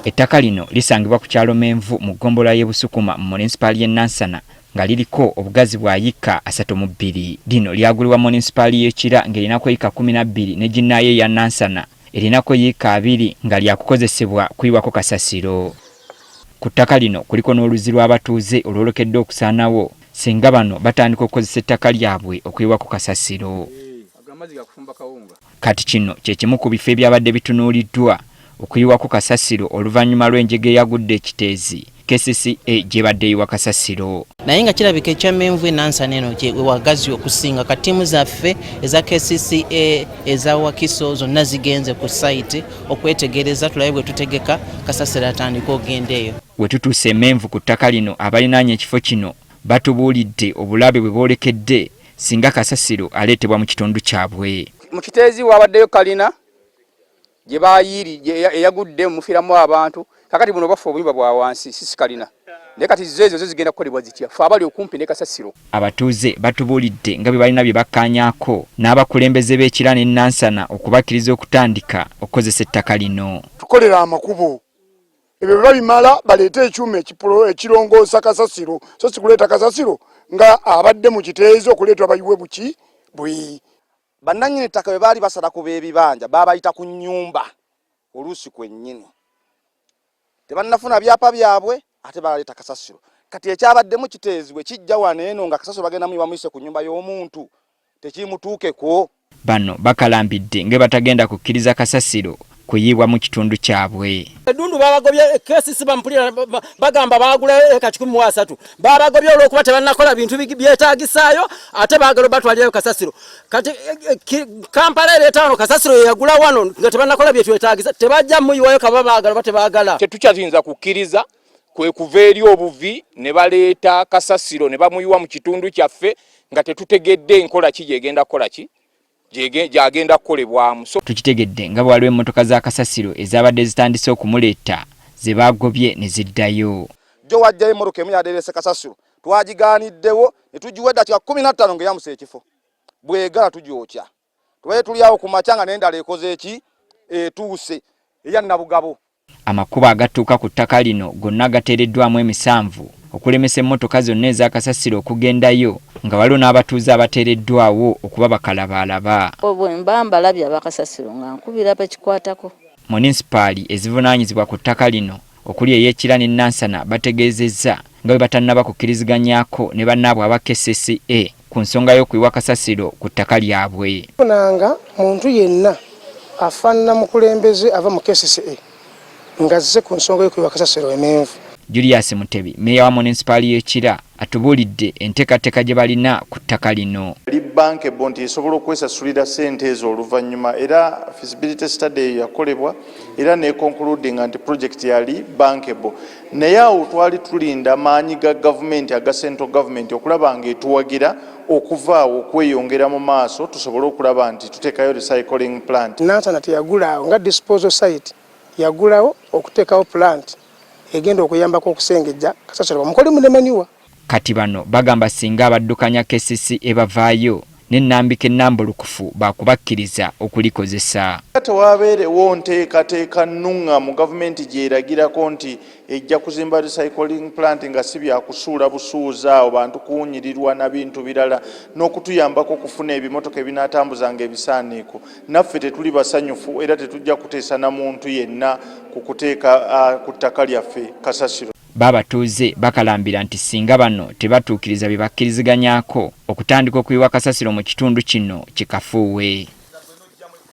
Ettaka lino lisangibwa ku kyalo Menvu mu ggombolola y'e Busukuma mu munisipaali y'e Nansana nga liriko obugazi bwa yika 32. Lino lyagulibwa munisipaali y'e Kira ng'erinako yika 12 ne ginnaayo eya Nansana erinako yika 2 nga lyakukozesebwa kuyiwako kasasiro. Ku ttaka lino kuliko n'oluzi lw'abatuuze olwolekedde okusaanawo singa bano batandika okukozesa ettaka lyabwe okuyiwako kasasiro. Kati kino kye kimu ku bifo ebyabadde bitunuuliddwa okuyiwako kasasiro oluvannyuma lw'enjege eyagudde ekiteezi KCCA gyebadde eyiwa kasasiro. Naye nga kirabika ekya Menvu Nansana eno gye wagazi okusinga katimu zaffe eza KCCA eza Wakiso zonna zigenze ku site okwetegereza tulabe bwe tutegeka kasasiro atandika ogenda eyo. We tutuuse Menvu ku ttaka lino abalinaanye ekifo kino batubuulidde obulabe bwe bwolekedde singa kasasiro aleetebwa mu kitundu kyabwe. Mu kiteezi wabaddeyo kalina gye baayiri eyagudde mufiramu abantu kakati buno bafa obuyimba bwa wansi sisi kalina naye kati zezo zigenda kukolebwa zitya fe abali okumpi ne kasasiro. Abatuuze batubuulidde nga bwe balina bye bakkaanyaako n'abakulembeze b'Ekira ne Nansana okubakkiriza okutandika okukozesa ettaka lino. Tukolera amakubo ebyo babimala baleete ekyuma ekirongoosa kasasiro so si kuleeta kasasiro nga abadde mu kiteezi okuleetwa bayiwe buki bwe. Bannannyini ettaka bwe baali basala ku b'ebibanja babayita ku nnyumba oluusi kwennyini tebannafuna byapa byabwe ate baleeta kasasiro. Kati ekyabaddemu kiteezi bwe kijja wano eno nga kasasiro bagenda mu bamuyise ku nnyumba y'omuntu tekimutuukeko. Bano bakalambidde nga batagenda kukkiriza kasasiro kuyiibwa mu kitundu kyabwe. Edundu babagobye KCCA bampulira bagamba bagula eka 13 babagobye olwokuba tebannakola bintu byetaagisaayo ate baagala batwalirayo kasasiro. Kati Kampala ereetaano kasasiro yagula wano nga tebannakola bye twetaagisa tebajja muyiwayo kaba baagala batebaagala. Tetukyayinza kukkiriza kwe kuva eri obuvi ne baleeta kasasiro ne bamuyiwa mu kitundu kyaffe nga tetutegedde enkola ki gyegenda kukola ki gyagenda kukolebwamu. Tukitegedde nga bwaliwo emmotoka za kasasiro ezabadde zitandise okumuleeta ze bagobye ne ziddayo. Jo wajjayo emmotoka emu yaderese kasasiro twagigaaniddewo ne tugiwa eddakiika 15 ng'eyamusa ekifo bwegala tugyokya tubaye tuli awo ku makya nga n'endala ekoze eki etuuse eya Nabugabo. Amakubo agatuuka ku ttaka lino gonna gateereddwamu emisanvu okulemesa emmotoka zonna eza kasasiro okugendayo nga waliwo n'abatuuze abateereddwawo okuba bakalabaalaba. Bwe mba mbalabye abakasasiro nga nkubira bakikwatako. Munisipaali ezivunaanyizibwa ku ttaka lino okuli ey'Ekira ne Nansana bategeezezza nga bwe batannaba kukkiriziganyako ne bannaabwe aba KCCA ku nsonga y'okuyiwa kasasiro ku ttaka lyabwe. Nanga muntu yenna afaanana mukulembeze ava mu KCCA nga zze ku nsonga y'okuyiwa kasasiro e Menvu. Julius Mutebi, meya wa munisipaali y'Ekira, atubuulidde enteekateeka gye balina ku ttaka lino. Bankable nti esobola okwesasulira ssente ezo oluvannyuma era feasibility study yakolebwa era ne concluding nti project yali bankable. Naye awo twali tulinda maanyi ga gavumenti aga central government okulaba ng'etuwagira okuvaawo okweyongera mu maaso tusobole okulaba nti tuteekayo recycling plant. Nansana teyagulaawo nga disposal site yagulawo okuteekawo plant egenda okuyambako okusengejja kasasiro bamukole munemaniwa. Kati bano bagamba singa abaddukanya KCCA bavaayo n'ennambika ennambulukufu bakubakkiriza okulikozesa. Tewabeerewo nteekateeka nnunga mu gavumenti gyeragirako nti ejja kuzimba recycling plant nga si byakusuula busuuza awo bantu kuwunyirirwa na bintu birala n'okutuyambako okufuna ebimotoka ebinaatambuzanga ebisaaniiko. Naffe tetuli basanyufu era tetujja kuteesa na muntu yenna ku kuteeka ku ttaka lyaffe kasasiro. Babatuuze bakalambira nti singa bano tebatuukiriza bye bakkiriziganyako okutandika okuyiwa kasasiro mu kitundu kino kikafuuwe.